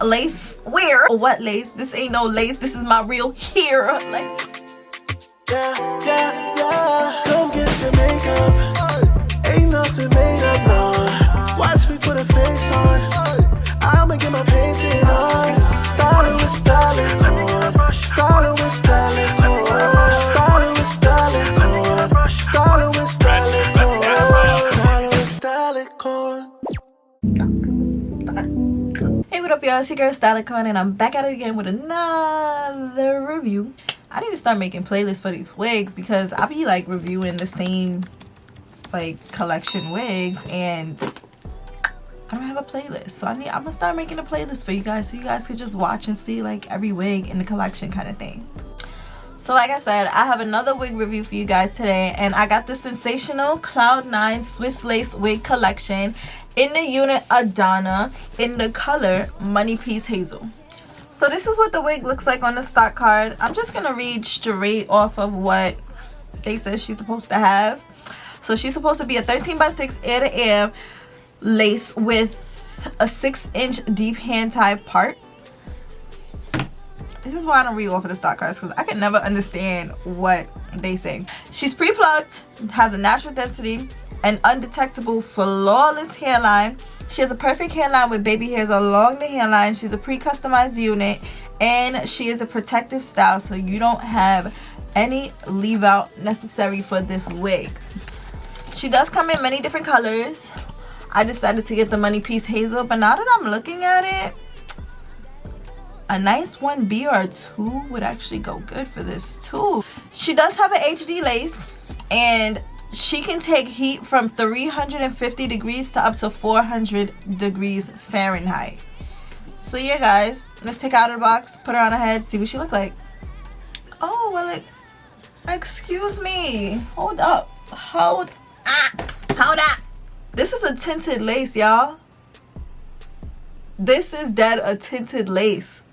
lace wear. What lace? This ain't no lace. This is my real hair. Like, yeah. Come get your makeup. Ain't nothing made up, no. Watch me put a face on. I'ma get my painting on. Starting with Stallicorn. Starting with Stallicorn. Starting with Stallicorn. Starting with Stallicorn. Starting with Stallicorn. hey, what up, y'all? It's your girl Stallicorn, and I'm back at it again with another review. I need to start making playlists for these wigs because I be like reviewing the same like collection wigs and I don't have a playlist. So I'm gonna start making a playlist for you guys so you guys could just watch and see like every wig in the collection kind of thing. So like I said, I have another wig review for you guys today, and I got the Sensational Cloud 9 Swiss Lace wig collection in the unit Adanna in the color Money Piece Hazel. So this is what the wig looks like on the stock card. I'm just gonna read straight off of what they said she's supposed to have. So she's supposed to be a 13x6 ear to ear lace with a 6-inch deep hand tie part. This is why I don't read off of the stock cards, because I can never understand what they say. She's pre-plucked, has a natural density, and undetectable flawless hairline. She has a perfect hairline with baby hairs along the hairline. She's a pre-customized unit, and she is a protective style, so you don't have any leave out necessary for this wig. She does come in many different colors. I decided to get the Money Piece Hazel, but now that I'm looking at it, a nice 1B or a 2 would actually go good for this too. She does have an HD lace, and she can take heat from 350 degrees to up to 400 degrees Fahrenheit. So yeah, guys, let's take her out of the box, put her on her head, see what she look like. Oh, well, excuse me. Hold up. Hold up. This is a tinted lace, y'all. This is dead a tinted lace.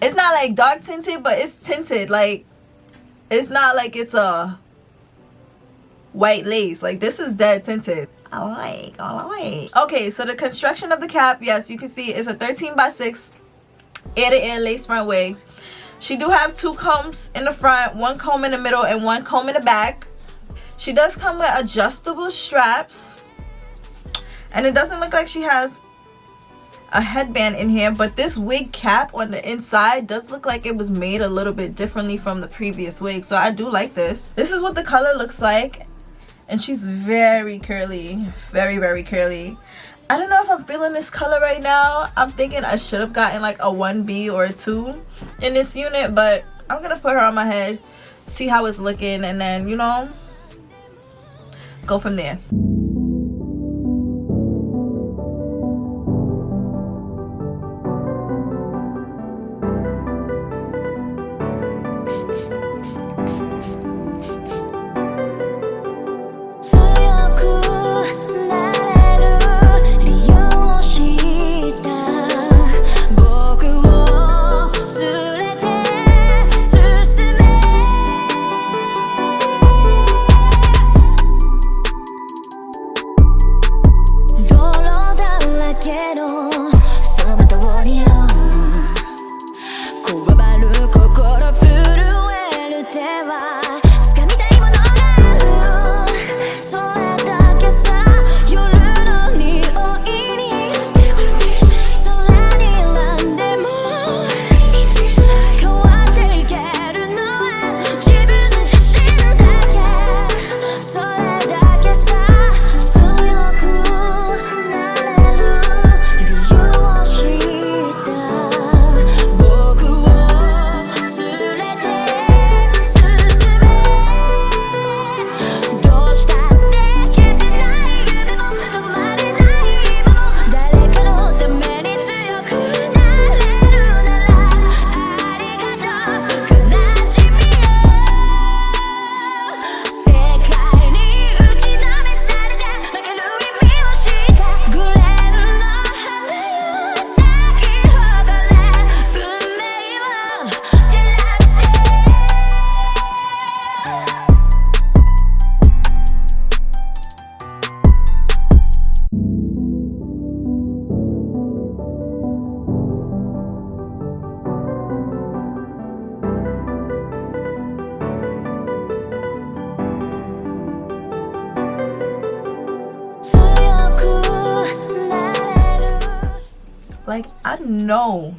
It's not like dark tinted, but it's tinted. Like, it's not like it's a white lace. Like, this is dead tinted. I like. Okay, so the construction of the cap, yes, you can see it's a 13x6 ear to ear lace front wig. She do have 2 combs in the front, 1 comb in the middle, and 1 comb in the back. She does come with adjustable straps, and it doesn't look like she has a headband in here, but this wig cap on the inside does look like it was made a little bit differently from the previous wig, so I do like this. This is what the color looks like, and she's very curly, very curly. I don't know if I'm feeling this color right now. I'm thinking I should have gotten like a 1B or a 2 in this unit, but I'm gonna put her on my head, see how it's looking, and then, you know, go from there. Like, I know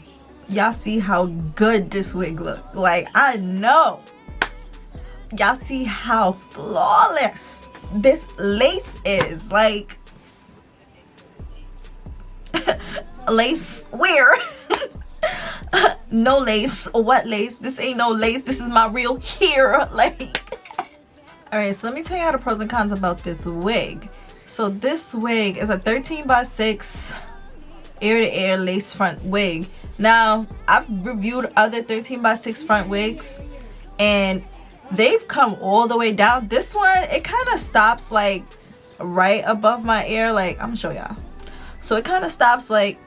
y'all see how good this wig look. Like, I know y'all see how flawless this lace is. Like, lace where? No lace. What lace? This ain't no lace. This is my real hair. Like, all right, so let me tell you how the pros and cons about this wig. So this wig is a 13x6 ear-to-ear lace front wig. Now, I've reviewed other 13x6 front wigs and they've come all the way down. This one, it kind of stops like right above my ear. Like, I'm gonna show y'all. So it kind of stops like,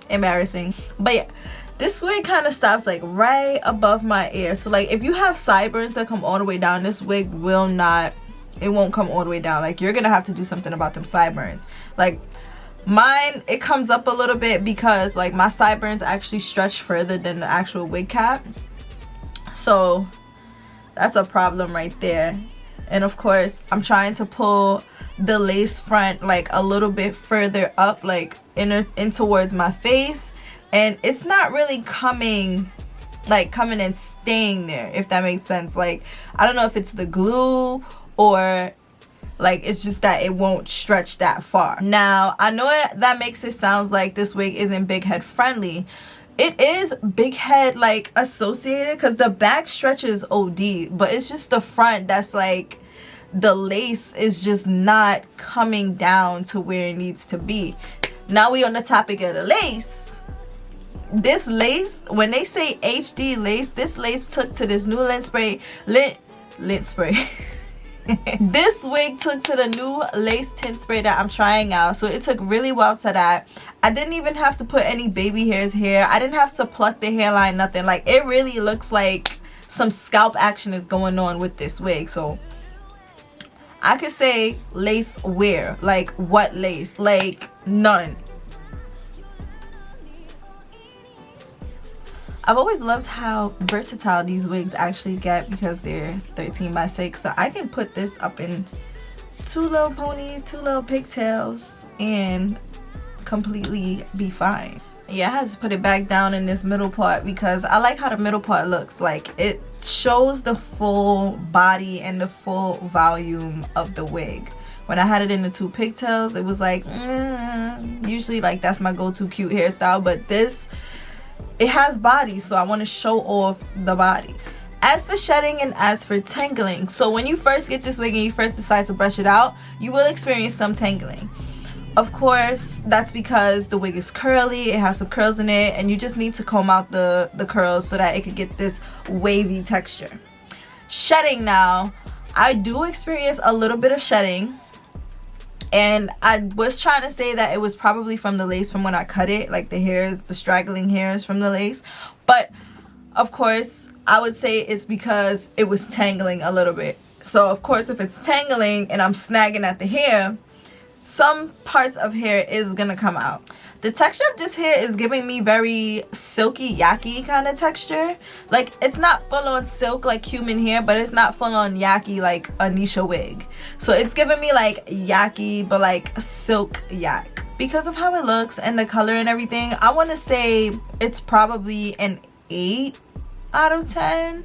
embarrassing, but yeah, this wig kind of stops like right above my ear. So like, if you have sideburns that come all the way down, this wig will not, it won't come all the way down. Like, you're gonna have to do something about them sideburns. Like mine, it comes up a little bit because like my sideburns actually stretch further than the actual wig cap, so that's a problem right there. And of course, I'm trying to pull the lace front like a little bit further up, like in towards my face, and it's not really coming and staying there, if that makes sense. Like, I don't know if it's the glue or like it's just that it won't stretch that far. Now, I know that makes it sound like this wig isn't big head friendly. It is big head like associated because the back stretches OD, but it's just the front that's like, the lace is just not coming down to where it needs to be. Now we on the topic of the lace. This lace, when they say HD lace, this lace took to this new lint spray. This wig took to the new lace tint spray that I'm trying out. So it took really well to that. I didn't even have to put any baby hairs here. I didn't have to pluck the hairline, nothing. Like, it really looks like some scalp action is going on with this wig. So I could say lace wear. Like, what lace? Like, none. I've always loved how versatile these wigs actually get because they're 13x6. So I can put this up in 2 little ponies, 2 little pigtails, and completely be fine. Yeah, I had to put it back down in this middle part because I like how the middle part looks. Like, it shows the full body and the full volume of the wig. When I had it in the 2 pigtails, it was like, usually like that's my go-to cute hairstyle, but this, it has body, so I want to show off the body. As for shedding and as for tangling, so when you first get this wig and you first decide to brush it out, you will experience some tangling. Of course, that's because the wig is curly, it has some curls in it, and you just need to comb out the curls so that it could get this wavy texture. Shedding now, I do experience a little bit of shedding, and I was trying to say that it was probably from the lace from when I cut it, like the hairs, the straggling hairs from the lace, but of course, I would say it's because it was tangling a little bit. So of course, if it's tangling and I'm snagging at the hair, some parts of hair is gonna come out. The texture of this hair is giving me very silky, yucky kind of texture. Like, it's not full on silk like human hair, but it's not full on yucky like Anisha wig. So it's giving me like yucky, but like silk yak. Because of how it looks and the color and everything, I want to say it's probably an 8 out of 10.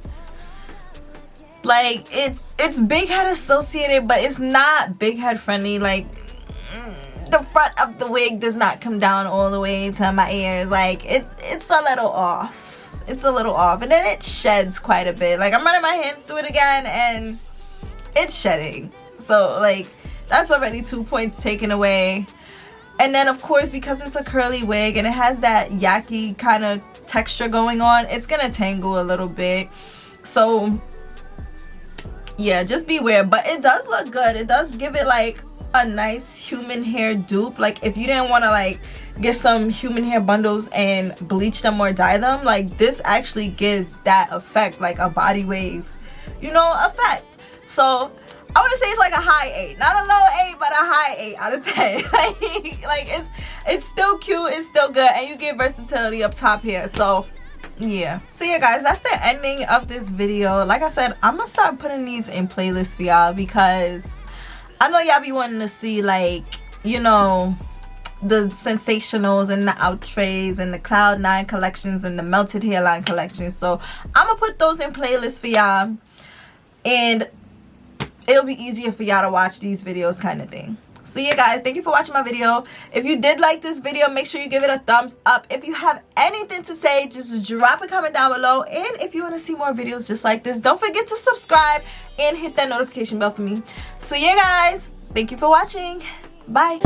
Like, it's big head associated, but it's not big head friendly. Like, the front of the wig does not come down all the way to my ears. Like, it's a little off. It's a little off, and then it sheds quite a bit. Like, I'm running my hands through it again and it's shedding. So like, that's already 2 points taken away. And then of course, because it's a curly wig and it has that yucky kind of texture going on, it's gonna tangle a little bit. So yeah, just beware. But it does look good. It does give it like a nice human hair dupe. Like, if you didn't want to like get some human hair bundles and bleach them or dye them, like, this actually gives that effect, like a body wave, you know, effect. So I want to say it's like a high 8, not a low 8, but a high 8 out of 10. like it's still cute, it's still good, and you get versatility up top here. So yeah, guys, that's the ending of this video. Like I said, I'm gonna start putting these in playlists for y'all because I know y'all be wanting to see, like, you know, the Sensationals and the Outrays and the Cloud9 collections and the Melted Hairline collections. So I'm gonna put those in playlists for y'all, and it'll be easier for y'all to watch these videos, kind of thing. So yeah guys, thank you for watching my video. If you did like this video, make sure you give it a thumbs up. If you have anything to say, just drop a comment down below. And if you want to see more videos just like this, don't forget to subscribe and hit that notification bell for me. So yeah guys, thank you for watching. Bye.